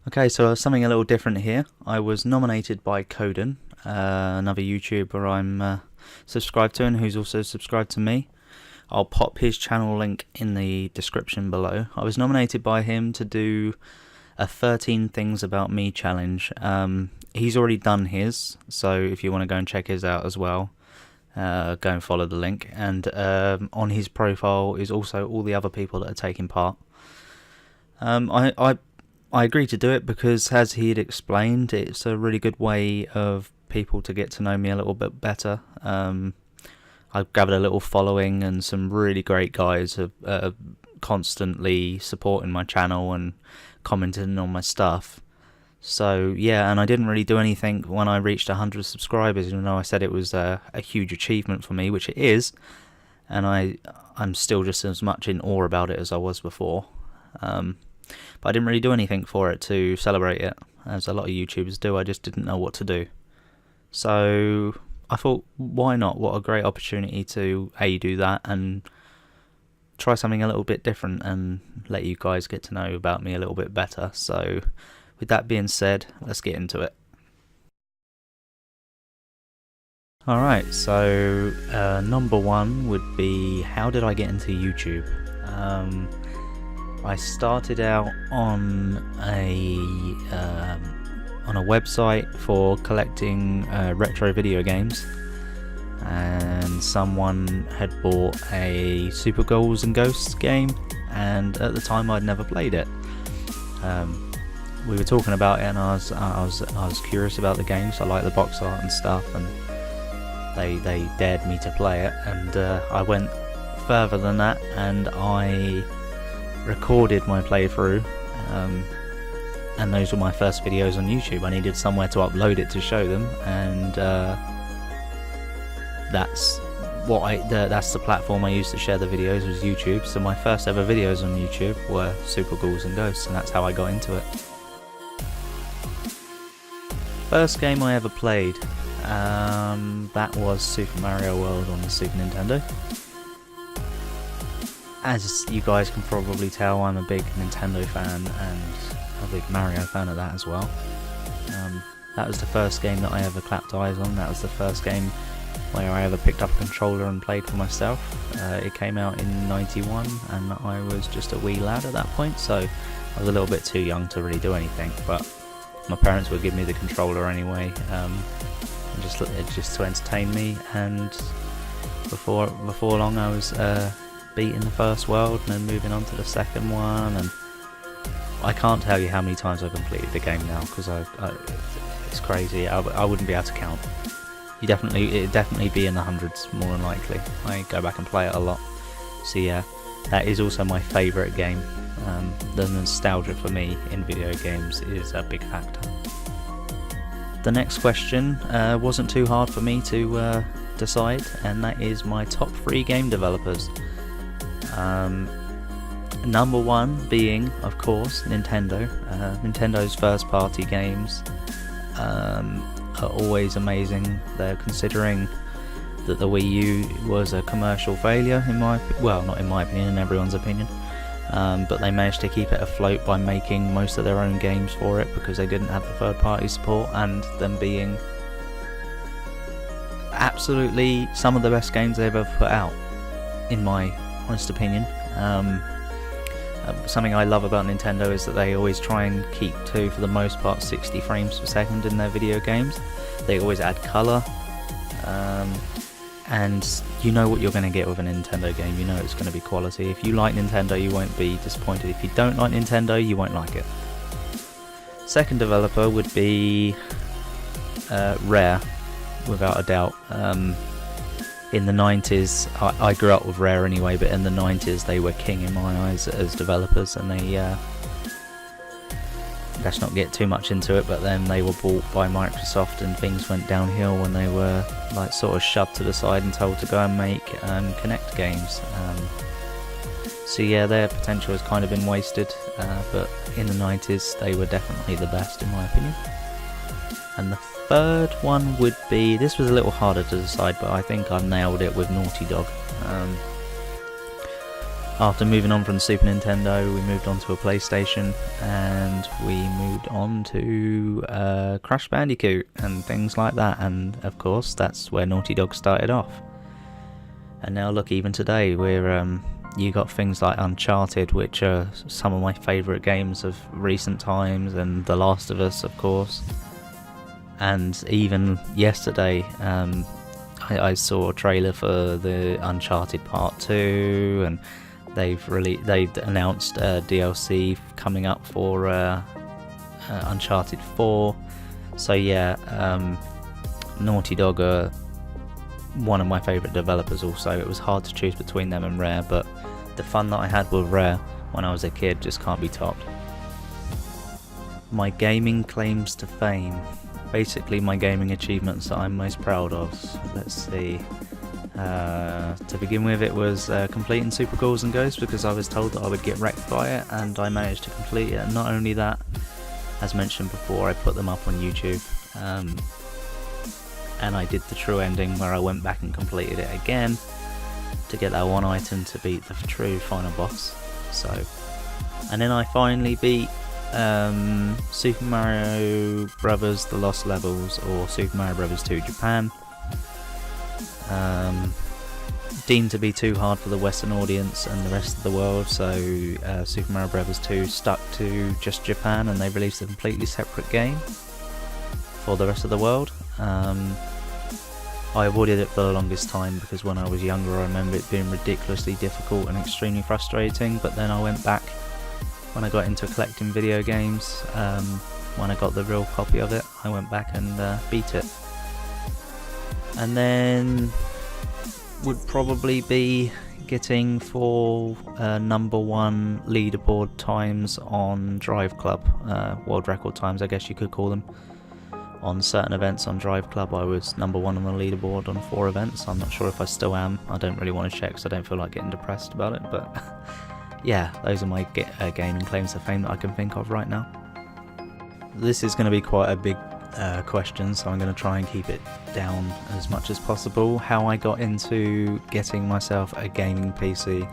Okay, so something a little different here. I was nominated by Codan, another YouTuber I'm subscribed to and who's also subscribed to me. I'll pop his channel link in the description below. I was nominated by him to do a 13 Things About Me challenge. He's already done his, so if you want to go and check his out as well, go and follow the link. And on his profile is also all the other people that are taking part. I agreed to do it because, as he had explained, it's a really good way of people to get to know me a little bit better. I've gathered a little following, and some really great guys have constantly supporting my channel and commenting on my stuff. So yeah, and I didn't really do anything when I reached 100 subscribers, even though I said it was a huge achievement for me, which it is, and I'm still just as much in awe about it as I was before. But I didn't really do anything for it to celebrate it, as a lot of YouTubers do. I just didn't know what to do. So I thought, why not? What a great opportunity to do that and try something a little bit different and let you guys get to know about me a little bit better. So with that being said, let's get into it. Alright, so number one would be, how did I get into YouTube? I started out on a website for collecting retro video games, and someone had bought a Super Ghouls and Ghosts game, and at the time I'd never played it. We were talking about it, and I was curious about the game, so I liked the box art and stuff, and they dared me to play it, and I went further than that, and I recorded my playthrough, and those were my first videos on YouTube. I needed somewhere to upload it to show them, and that's the platform I used to share the videos, was YouTube. So my first ever videos on YouTube were Super Ghouls and Ghosts, and that's how I got into it. First game I ever played, that was Super Mario World on the Super Nintendo. As you guys can probably tell, I'm a big Nintendo fan and a big Mario fan of that as well. That was the first game that I ever clapped eyes on. That was the first game where I ever picked up a controller and played for myself. It came out in '91, and I was just a wee lad at that point, so I was a little bit too young to really do anything, but my parents would give me the controller anyway, just to entertain me, and before long I was beating the first world and then moving on to the second one, and I can't tell you how many times I've completed the game now, because it's crazy. I wouldn't be able to count. It'd definitely be in the hundreds, more than likely. I go back and play it a lot. So yeah, that is also my favourite game. The nostalgia for me in video games is a big factor. The next question wasn't too hard for me to decide, and that is my top 3 game developers. Number one being, of course, Nintendo. Nintendo's first party games are always amazing. They're considering that the Wii U was a commercial failure, not in my opinion, in everyone's opinion, but they managed to keep it afloat by making most of their own games for it, because they didn't have the third party support, and them being absolutely some of the best games they've ever put out, in my honest opinion. Something I love about Nintendo is that they always try and keep to, for the most part, 60 frames per second in their video games. They always add colour, and you know what you're going to get with a Nintendo game. You know it's going to be quality. If you like Nintendo, you won't be disappointed. If you don't like Nintendo, you won't like it. Second developer would be Rare, without a doubt. In the 90s, I grew up with Rare anyway, but in the 90s they were king in my eyes as developers, and they, let's not get too much into it, but then they were bought by Microsoft and things went downhill when they were like sort of shoved to the side and told to go and make Kinect games. So yeah, their potential has kind of been wasted, but in the 90s they were definitely the best in my opinion. And the third one would be, this was a little harder to decide, but I think I nailed it with Naughty Dog. After moving on from the Super Nintendo, we moved on to a PlayStation, and we moved on to Crash Bandicoot and things like that, and of course that's where Naughty Dog started off. And now look, even today you got things like Uncharted, which are some of my favourite games of recent times, and The Last of Us, of course. And even yesterday, I saw a trailer for the Uncharted Part 2, and they've announced DLC coming up for Uncharted 4. So yeah, Naughty Dog are one of my favourite developers also. It was hard to choose between them and Rare, but the fun that I had with Rare when I was a kid just can't be topped. My gaming claims to fame. Basically my gaming achievements that I'm most proud of. Let's see. To begin with, it was completing Super Ghouls and Ghosts, because I was told that I would get wrecked by it, and I managed to complete it. And not only that, as mentioned before, I put them up on YouTube, and I did the true ending where I went back and completed it again to get that one item to beat the true final boss. So, and then I finally beat Super Mario Brothers The Lost Levels, or Super Mario Brothers 2 Japan. Deemed to be too hard for the Western audience and the rest of the world, so Super Mario Brothers 2 stuck to just Japan, and they released a completely separate game for the rest of the world. I avoided it for the longest time because when I was younger I remember it being ridiculously difficult and extremely frustrating, but then I went back when I got into collecting video games, when I got the real copy of it, I went back and beat it. And then would probably be getting for number 1 leaderboard times on Drive Club, world record times I guess you could call them. On certain events on Drive Club I was number 1 on the leaderboard on 4 events. I'm not sure if I still am. I don't really want to check because I don't feel like getting depressed about it, but yeah, those are my gaming claims to fame that I can think of right now. This is going to be quite a big question, so I'm going to try and keep it down as much as possible. How I got into getting myself a gaming PC.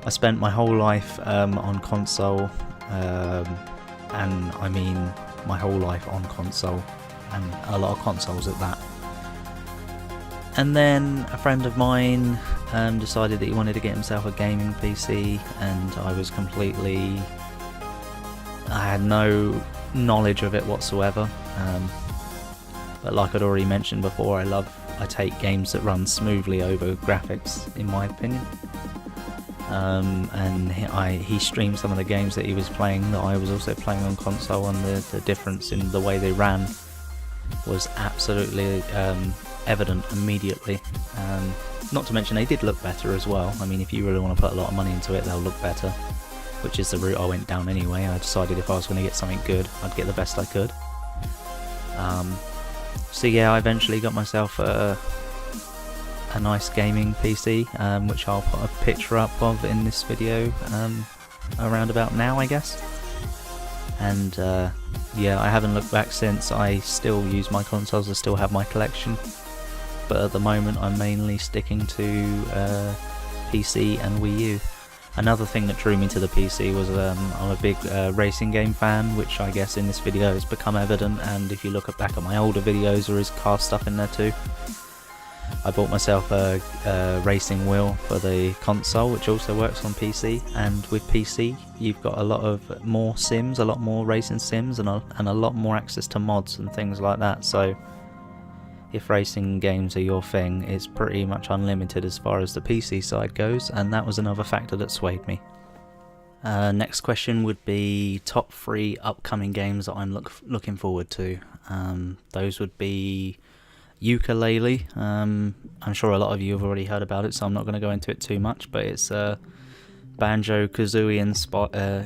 I spent my whole life on console, and I mean my whole life on console, and a lot of consoles at that. And then a friend of mine decided that he wanted to get himself a gaming PC, and I had no knowledge of it whatsoever, but like I'd already mentioned before, I take games that run smoothly over graphics, in my opinion. And he streamed some of the games that he was playing that I was also playing on console, and the difference in the way they ran was absolutely evident immediately. Not to mention they did look better as well. I mean, if you really want to put a lot of money into it, they'll look better, which is the route I went down anyway. I decided if I was going to get something good, I'd get the best I could. So yeah, I eventually got myself a nice gaming PC, which I'll put a picture up of in this video around about now, I guess. And yeah, I haven't looked back since. I still use my consoles, I still have my collection, but at the moment I'm mainly sticking to PC and Wii U. Another thing that drew me to the PC was I'm a big racing game fan, which I guess in this video has become evident, and if you look back at my older videos there is car stuff in there too. I bought myself a racing wheel for the console, which also works on PC, and with PC you've got a lot of more sims, a lot more racing sims, and a lot more access to mods and things like that. So if racing games are your thing, it's pretty much unlimited as far as the PC side goes, and that was another factor that swayed me. Next question would be top 3 upcoming games that I'm looking forward to. Those would be Ukulele. I'm sure a lot of you have already heard about it, so I'm not going to go into it too much, but it's a Banjo-Kazooie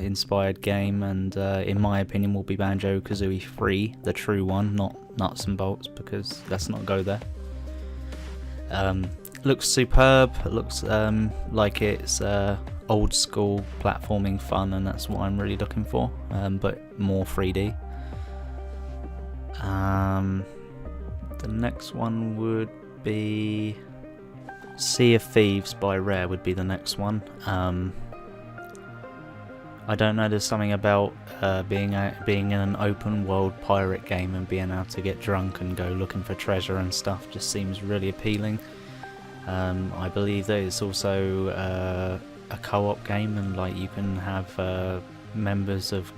inspired game, and in my opinion will be Banjo-Kazooie 3, the true one, not Nuts and Bolts, because let's not go there. Looks superb, looks like it's old school platforming fun, and that's what I'm really looking for, but more 3D. The next one would be Sea of Thieves by Rare would be the next one. I don't know, there's something about being in an open world pirate game and being able to get drunk and go looking for treasure and stuff just seems really appealing. I believe that it's also a co-op game, and like you can have members of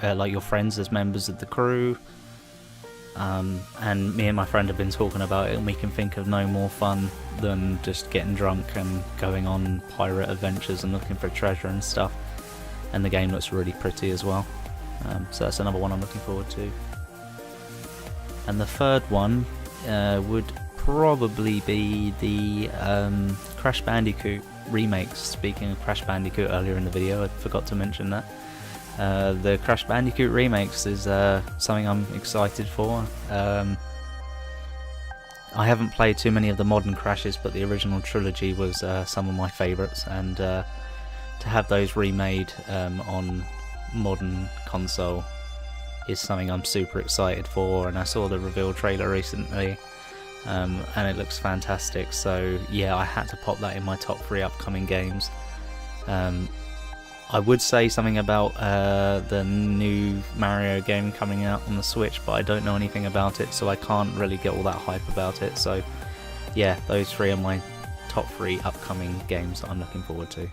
like your friends as members of the crew. And me and my friend have been talking about it, and we can think of no more fun than just getting drunk and going on pirate adventures and looking for treasure and stuff. And the game looks really pretty as well, so that's another one I'm looking forward to. And the third one would probably be the Crash Bandicoot remakes. Speaking of Crash Bandicoot earlier in the video, I forgot to mention that. The Crash Bandicoot remakes is something I'm excited for. I haven't played too many of the modern Crashes, but the original trilogy was some of my favourites, and to have those remade on modern console is something I'm super excited for. And I saw the reveal trailer recently, and it looks fantastic, so yeah, I had to pop that in my top 3 upcoming games. I would say something about the new Mario game coming out on the Switch, but I don't know anything about it, so I can't really get all that hype about it. So yeah, those 3 are my top 3 upcoming games that I'm looking forward to.